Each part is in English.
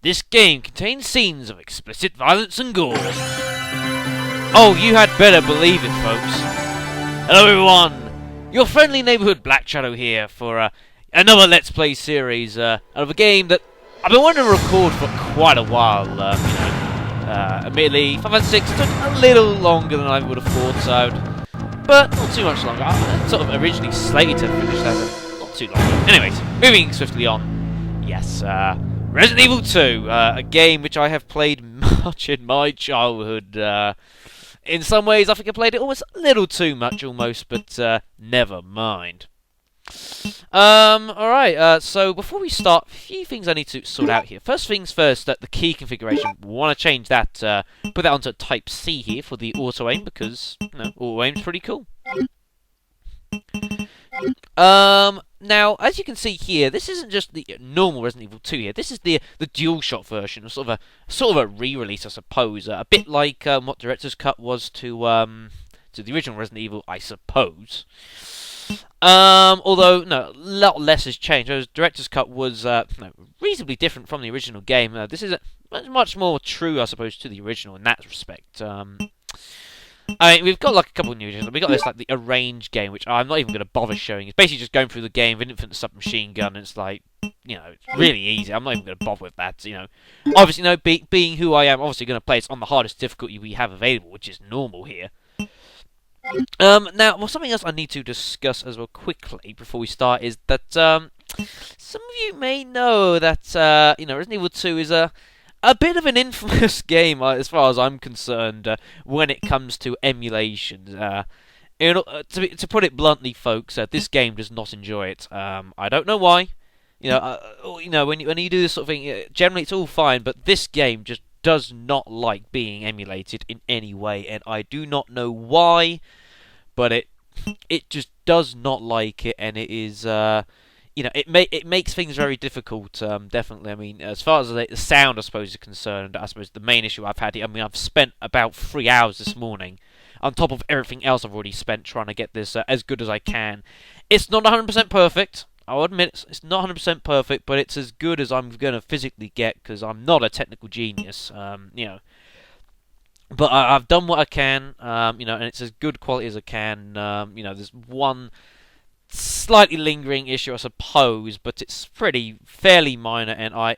This game contains scenes of explicit violence and gore. Oh, you had better believe it, folks. Hello everyone! Your friendly neighbourhood Black Shadow here for another Let's Play series of a game that I've been wanting to record for quite a while. Admittedly, 5 and 6 took a little longer than I would have thought so, but not too much longer. I sort of originally slated to finish that, but not too long. Anyways, moving swiftly on. Yes, Resident Evil 2, a game which I have played much in my childhood. In some ways, I think I played it almost a little too much, almost, but never mind. Alright, so before we start, a few things I need to sort out here. First things first, the key configuration. We want to change that, put that onto Type C here for the auto-aim, because, you know, auto-aim's pretty cool. Now, as you can see here, this isn't just the normal Resident Evil 2 here. This is the DualShock version, sort of a re-release, I suppose. A bit like what Director's Cut was to the original Resident Evil, I suppose. Although, no, a lot less has changed. Whereas Director's Cut was reasonably different from the original game. This is much more true, I suppose, to the original in that respect. I mean, we've got like a couple of new additions. We've got this like the arranged game, which I'm not even going to bother showing. It's basically just going through the game with infinite submachine gun, and it's like, you know, it's really easy. I'm not even going to bother with that. You know, obviously, you know, being who I am, obviously going to play it on the hardest difficulty we have available, which is normal here. Now, well, something else I need to discuss as well quickly before we start is that some of you may know that you know, Resident Evil 2 is a bit of an infamous game, as far as I'm concerned, when it comes to emulation. To put it bluntly, folks, this game does not enjoy it. I don't know why. You know, when you do this sort of thing, generally it's all fine, but this game just does not like being emulated in any way, and I do not know why, but it just does not like it, and it is. You know, it makes things very difficult, definitely. I mean, as far as the sound, I suppose, is concerned, I suppose the main issue I've had here, I mean, I've spent about 3 hours this morning, on top of everything else I've already spent trying to get this as good as I can. It's not 100% perfect, I'll admit it's not 100% perfect, but it's as good as I'm going to physically get, because I'm not a technical genius, you know. But I've done what I can, you know, and it's as good quality as I can. You know, there's one slightly lingering issue, I suppose, but it's fairly minor, and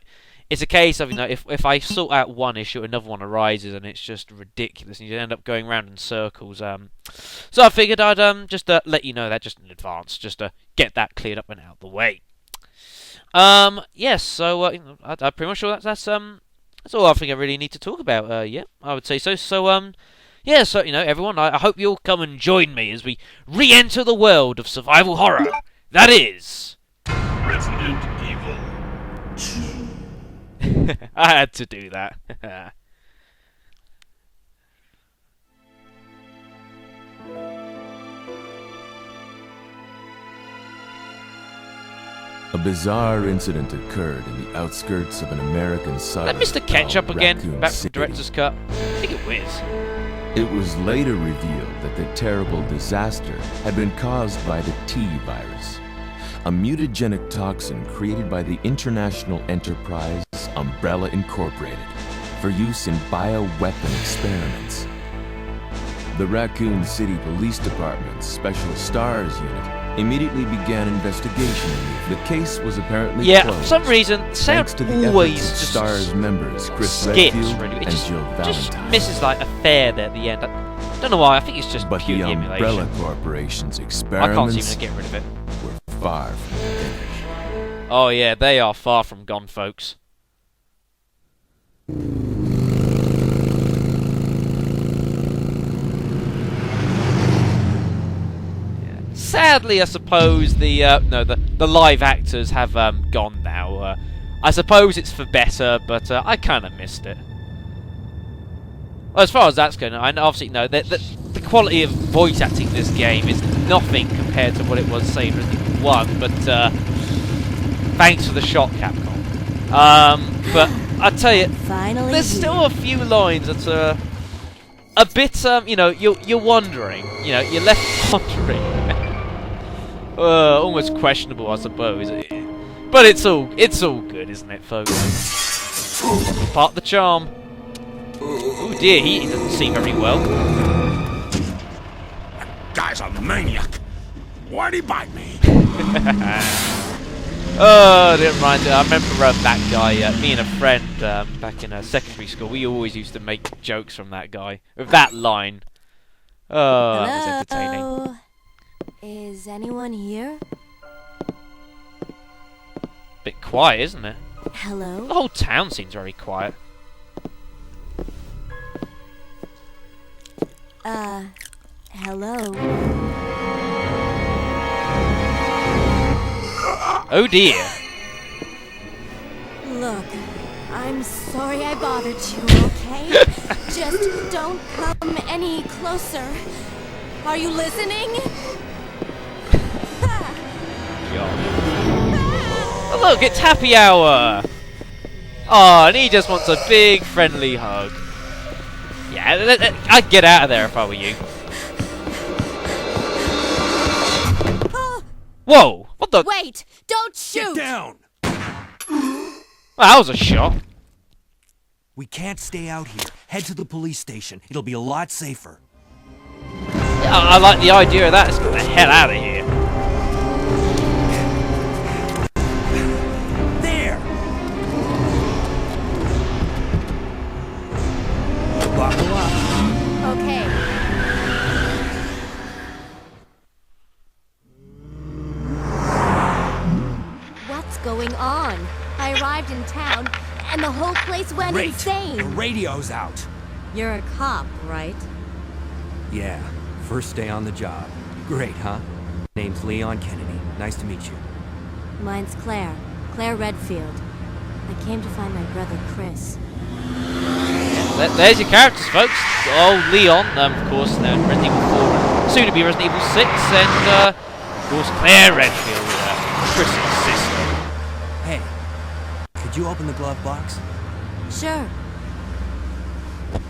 it's a case of, you know, if I sort out one issue, another one arises, and it's just ridiculous, and you end up going round in circles. So I figured I'd just let you know that just in advance, just to get that cleared up and out of the way. Yes, so you know, I'm pretty much sure that's all I think I really need to talk about. Yeah, I would say so. So yeah, so, you know, everyone, I hope you'll come and join me as we re-enter the world of survival horror. That is Resident Evil 2. I had to do that. A bizarre incident occurred in the outskirts of an American suburb. That Mr. Ketchup called again, Raccoon back from City. Director's Cut. I think it whiz. It was later revealed that the terrible disaster had been caused by the T virus, a mutagenic toxin created by the international enterprise Umbrella Incorporated for use in bioweapon experiments. The Raccoon City Police Department's Special Stars Unit immediately began investigation. The case was apparently closed. For some reason, the sound thanks to the always efforts of just Stars members Chris skips, Redfield really. It and just Jill Valentine. misses like a fair there at the end. I don't know why. I think it's just But pure the emulation. Umbrella Corporation's I can't experiments seem to get rid of it. were far from finished. Oh yeah, they are far from gone, folks. Sadly, I suppose the live actors have gone now. I suppose it's for better, but I kind of missed it. Well, as far as that's going, I obviously know that the quality of voice acting in this game is nothing compared to what it was, say, in Resident Evil 1. But thanks for the shot, Capcom. But I tell you, there's still a few lines that are a bit, you know, you're wondering, you know, you're left wondering. Almost questionable, I suppose. But it's all good, isn't it, folks? Part of the charm. Oh dear, he doesn't see very well. Guy's a maniac. Why'd he bite me? Oh, never mind. I remember that guy. Me and a friend back in secondary school. We always used to make jokes from that guy with that line. Oh, that was entertaining. Hello? Is anyone here? Bit quiet, isn't it? Hello? The whole town seems very quiet. Hello? Oh dear. Look, I'm sorry I bothered you, okay? Just don't come any closer. Are you listening? Oh, look, it's happy hour. Oh, and he just wants a big friendly hug. Yeah, I'd get out of there if I were you. Whoa! What the? Wait! Don't shoot! Get down! Well, that was a shot. We can't stay out here. Head to the police station. It'll be a lot safer. Yeah, I like the idea of that. Let's get the hell out of here. There! Buckle up. Okay. What's going on? I arrived in town, and the whole place went Great. insane. The radio's out. You're a cop, right? Yeah, first day on the job. Great, huh? Name's Leon Kennedy. Nice to meet you. Mine's Claire. Claire Redfield. I came to find my brother, Chris. There's your characters, folks. Oh, Leon, of course, Resident Evil 4, soon to be Resident Evil 6, and, of course, Claire Redfield, Chris's sister. Hey, could you open the glove box? Sure.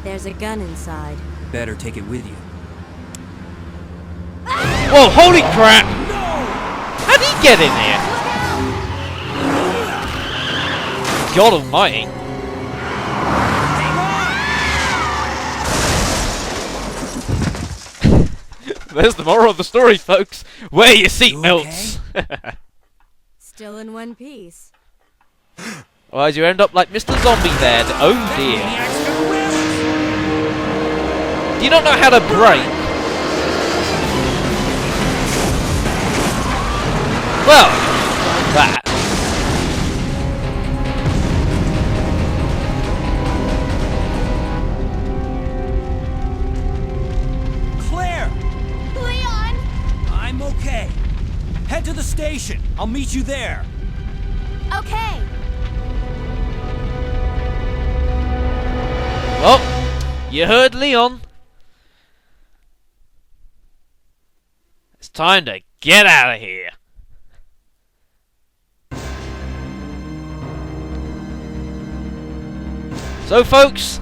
There's a gun inside. Better take it with you. Whoa, holy crap! How'd he get in here? God almighty. There's the moral of the story, folks. Wear your seatbelts. Okay? Still in one piece. Otherwise you end up like Mr. Zombie there. Oh dear. Do you not know how to brake? Well, that. Claire! Leon! I'm okay. Head to the station. I'll meet you there. Okay. Well, you heard Leon. It's time to get out of here. So folks,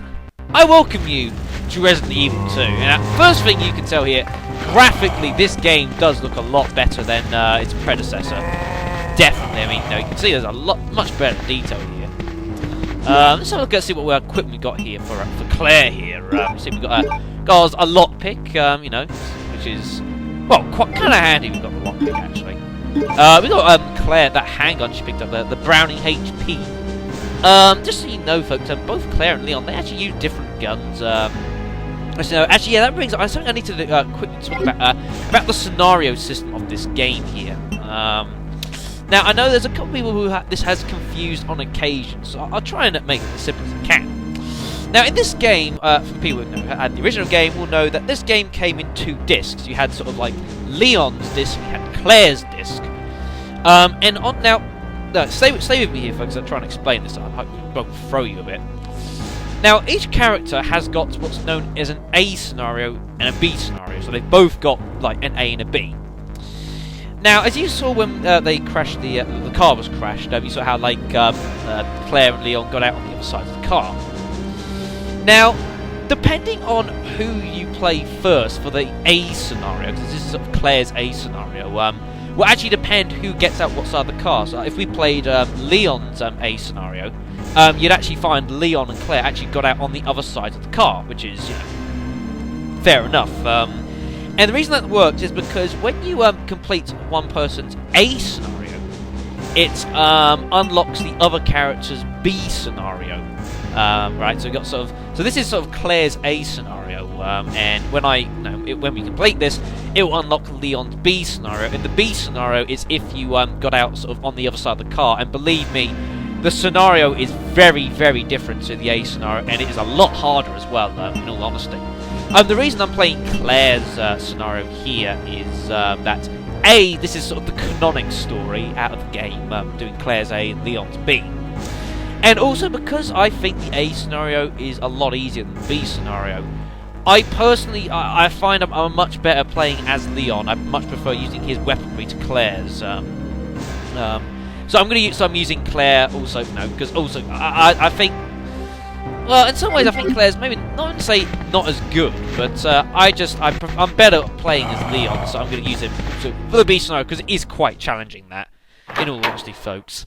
I welcome you to Resident Evil 2. And first thing you can tell here, graphically this game does look a lot better than its predecessor. Definitely, I mean, you can see there's a much better detail here. Let's have a look at see what equipment we got here for Claire here. See, we got a lockpick, which is quite kind of handy. We've got the lockpick actually. We got Claire, that handgun she picked up, the Browning HP. Just so you know, folks, both Claire and Leon, they actually use different guns. Actually, yeah, that brings up something I need to quickly talk about the scenario system of this game here. Now, I know there's a couple of people who this has confused on occasion, so I'll try and make it as simple as I can. Now, in this game, for people who had the original game, will know that this game came in 2 discs. You had sort of like Leon's disc, and you had Claire's disc. Stay with me here, folks. I'm trying to explain this. I hope it won't throw you a bit. Now, each character has got what's known as an A scenario and a B scenario. So they've both got like an A and a B. Now, as you saw when they crashed, the car was crashed. You saw how Claire and Leon got out on the other side of the car. Now, depending on who you play first for the A scenario, because this is sort of Claire's A scenario, will actually depend who gets out what side of the car. So if we played Leon's A scenario, you'd actually find Leon and Claire actually got out on the other side of the car, which is, you know, fair enough. And the reason that works is because when you complete one person's A scenario, it unlocks the other character's B scenario. Right, so we got so this is sort of Claire's A scenario, and when we complete this, it will unlock Leon's B scenario. And the B scenario is if you got out sort of on the other side of the car. And believe me, the scenario is very, very different to the A scenario, and it is a lot harder as well. In all honesty, the reason I'm playing Claire's scenario here is that A, this is sort of the canonic story out of the game, doing Claire's A and Leon's B. And also because I think the A scenario is a lot easier than the B scenario. I personally, I find I'm much better playing as Leon. I much prefer using his weaponry to Claire's. So I'm using Claire also, because also I think, well, in some ways I think Claire's maybe not to say not as good, but I'm better playing as Leon, so I'm going to use him for the B scenario because it is quite challenging. That, in all honesty, folks.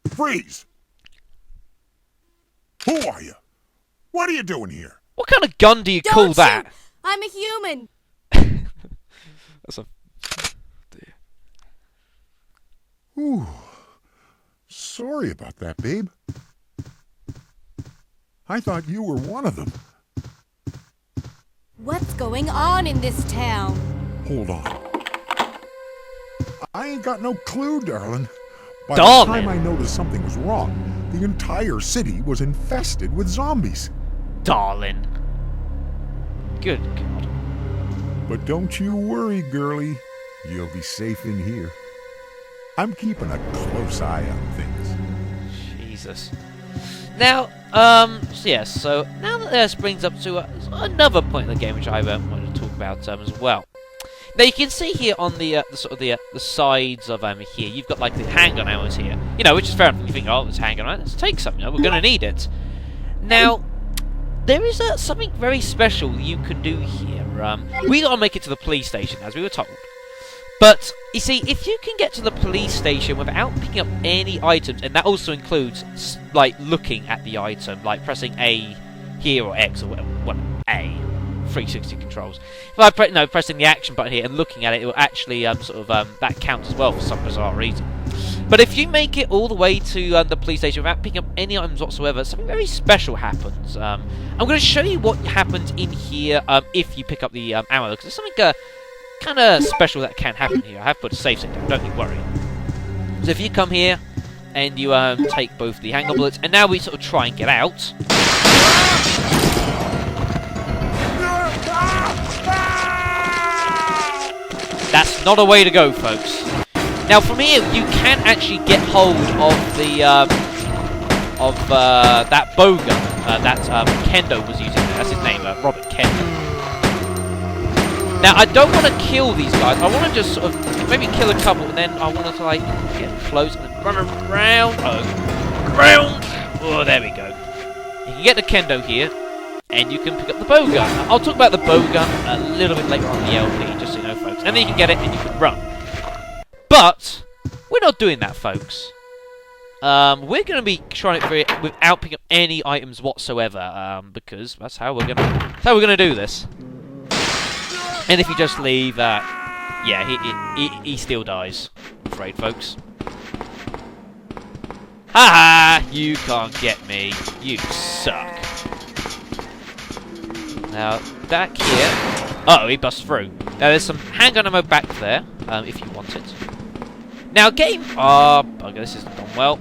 Freeze! Who are you? What are you doing here? What kind of gun do you call Don't that? shoot! I'm a human. That's a... dear. Ooh. Sorry about that, babe. I thought you were one of them. What's going on in this town? Hold on. I ain't got no clue, darling. By Darling. the time I noticed something was wrong, the entire city was infested with zombies. Darling. Good God. But don't you worry, girlie. You'll be safe in here. I'm keeping a close eye on things. Jesus. Now, so now that this brings up to another point in the game which I wanted to talk about as well. Now you can see here on the sides of here, you've got like the handgun ammos here, which is fair enough. You think, oh, it's handgun, right? Let's take some. We're going to need it. Now, there is something very special you can do here. We got to make it to the police station, as we were told. But you see, if you can get to the police station without picking up any items, and that also includes like looking at the item, like pressing A here or X or whatever, A. 360 controls. If I pressing the action button here and looking at it, it will actually that counts as well for some bizarre reason. But if you make it all the way to the police station without picking up any items whatsoever, something very special happens. I'm going to show you what happens in here if you pick up the ammo, because there's something kind of special that can happen here. I have put a safe state down, don't you worry. So if you come here and you take both the handgun bullets, and now we sort of try and get out. That's not a way to go, folks. Now, from here, you can actually get hold of the that bow gun that Kendo was using. That's his name, Robert Kendo. Now, I don't want to kill these guys. I want to just sort of maybe kill a couple, and then I want to like get close and then run around. Oh, there we go. You can get the Kendo here, and you can pick up the bow gun. Now, I'll talk about the bow gun a little bit later on the LP, just so you know, folks. And then you can get it and you can run. But we're not doing that, folks. We're going to be trying it for it without picking up any items whatsoever, because that's how we're gonna do this. And if you just leave, yeah, he still dies. I'm afraid, folks. Haha! You can't get me. You suck. Now, back here... Uh-oh, he busts through. Now, there's some handgun ammo back there, if you want it. Now, game... Oh, bugger, this isn't gone well.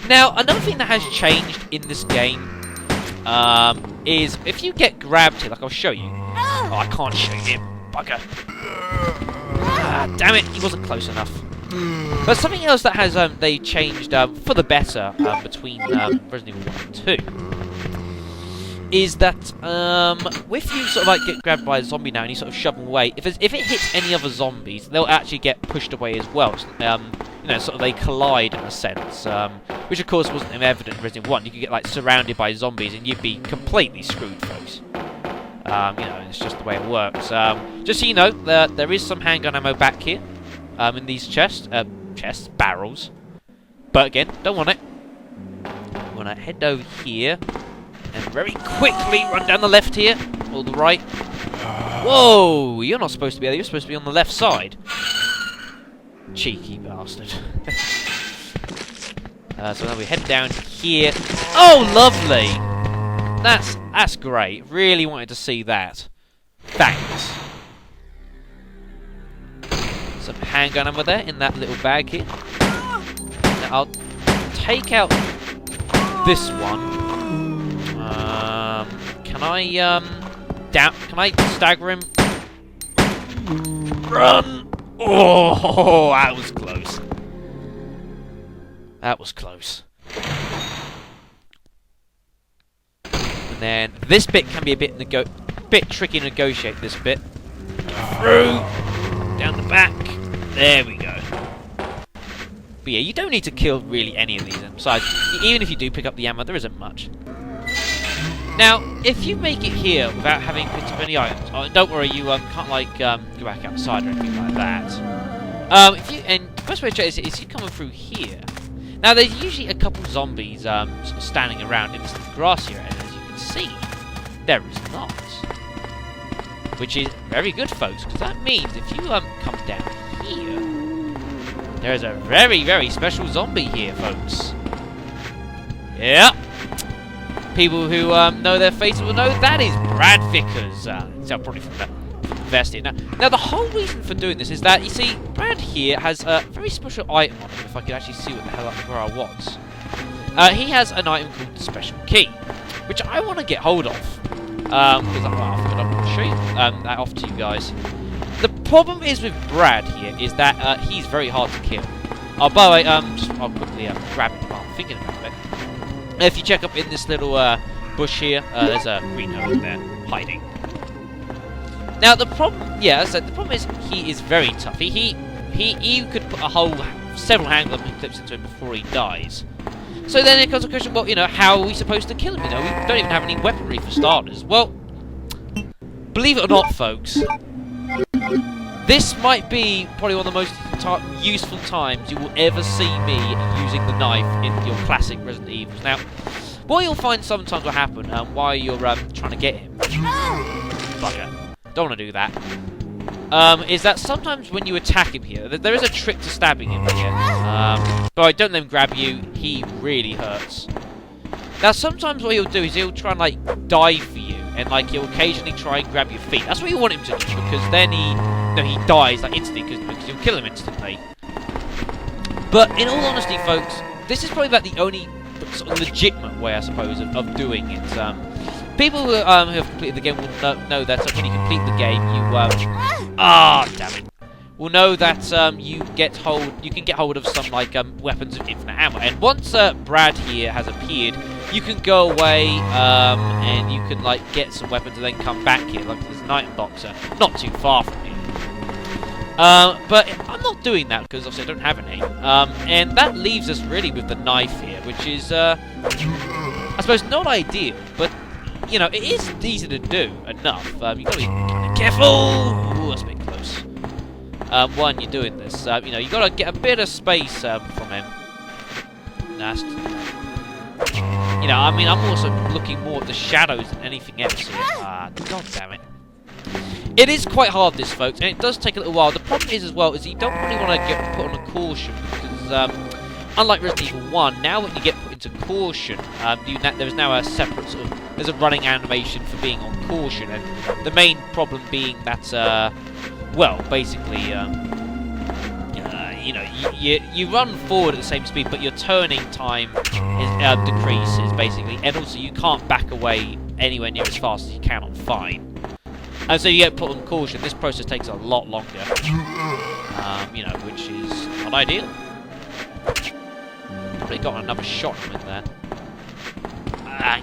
Now, another thing that has changed in this game is if you get grabbed here, like I'll show you. Oh, I can't show you, bugger. Ah, damn it, he wasn't close enough. But something else that has they changed for the better between Resident Evil 1 and 2 is that if you sort of like get grabbed by a zombie now and you sort of shove them away, if it hits any other zombies, they'll actually get pushed away as well. So, sort of they collide in a sense, which of course wasn't evident in Resident Evil 1. You could get like surrounded by zombies and you'd be completely screwed, folks. It's just the way it works. Just so you know, there is some handgun ammo back here in these barrels. But again, don't want it. I'm gonna head over here and very quickly run down the left here, or the right. Whoa! You're not supposed to be there. You're supposed to be on the left side. Cheeky bastard. So now we head down here. Oh, lovely! That's great. Really wanted to see that. Thanks. Some handgun ammo there in that little bag here. Now I'll take out this one. Can I stagger him? Run! Oh, that was close. That was close. And then this bit can be a bit tricky to negotiate. This bit through down the back. There we go. But yeah, you don't need to kill really any of these. And besides, even if you do pick up the ammo, there isn't much. Now, if you make it here without having picked up any items, don't worry, you can't like go back outside or anything like that. And the best way to check is you coming through here. Now, there's usually a couple zombies sort of standing around in this grass here, and as you can see, there is not. Which is very good, folks, because that means if you come down here, there's a very, very special zombie here, folks. Yeah. People who know their faces will know that is Brad Vickers. So probably from the vest here. Now, the whole reason for doing this is that, you see, Brad here has a very special item on him, if I could actually see what the hell where I was. He has an item called the Special Key, which I want to get hold of. Because I'm going to show you that off to you guys. The problem is with Brad here is that he's very hard to kill. Oh, by the way, I'll quickly grab it while I'm thinking about it. If you check up in this little bush here, there's a green over there hiding. Now the problem, yeah, so the problem is he is very tough. You could put several hand clips into him before he dies. So then it comes to the question, well, you know, how are we supposed to kill him? You know, we don't even have any weaponry for starters. Well, believe it or not, folks, this might be probably one of the most useful times you will ever see me using the knife in your classic Resident Evils. Now, what you'll find sometimes will happen while you're trying to get him, bugger, don't want to do that, is that sometimes when you attack him here, there is a trick to stabbing him here. But don't let him grab you, he really hurts. Now, sometimes what he'll do is he'll try and, like, dive for you, and, like, he'll occasionally try and grab your feet. That's what you want him to do, because then he dies, like, instantly, because you'll kill him instantly. But, in all honesty, folks, this is probably about the only sort of legitimate way, I suppose, of doing it. People who have completed the game will know that when you complete the game, you, damn it, will know that you can get hold of some, like, weapons of infinite ammo. And once Brad here has appeared, you can go away and you can, like, get some weapons and then come back here. Like, there's an item box not too far from here. But I'm not doing that because obviously I don't have any. And that leaves us really with the knife here, which is, I suppose, not ideal, but, you know, it is easy to do enough. You've got to be kind of careful. Ooh, that's a bit close. When you're doing this, you know, you've got to get a bit of space from him. Nasty. You know, I mean, I'm also looking more at the shadows than anything else here. God damn it. It is quite hard, this, folks, and it does take a little while. The problem is, as well, is you don't really want to get put on a caution, because, unlike Resident Evil 1, now when you get put into caution, there's now a separate sort of, there's a running animation for being on caution, and the main problem being that, well, basically, you know, you run forward at the same speed, but your turning time decreases, basically, and also you can't back away anywhere near as fast as you can on fine. And so you get put on caution. This process takes a lot longer, you know, which is not ideal. Probably got another shot in there.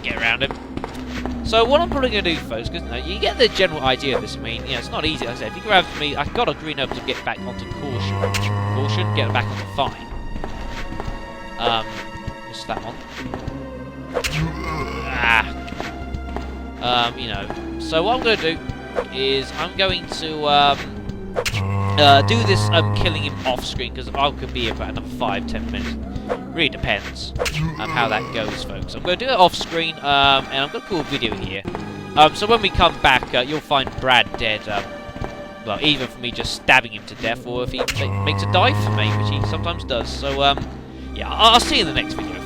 Get around him. So what I'm probably going to do, folks, because you get the general idea of this. I mean, you know, it's not easy. Like I said, if you grab me, I've got a green herb to get back onto caution. Caution, get back onto fine. Missed that one. You know. So what I'm going to do is I'm going to do this killing him off screen, because I could be here for another 5-10 minutes. Really depends on how that goes, folks. I'm going to do it off screen, and I'm going to call a video here. So when we come back, you'll find Brad dead. Well, either for me just stabbing him to death, or if he makes a dive for me, which he sometimes does. So, yeah, I'll see you in the next video.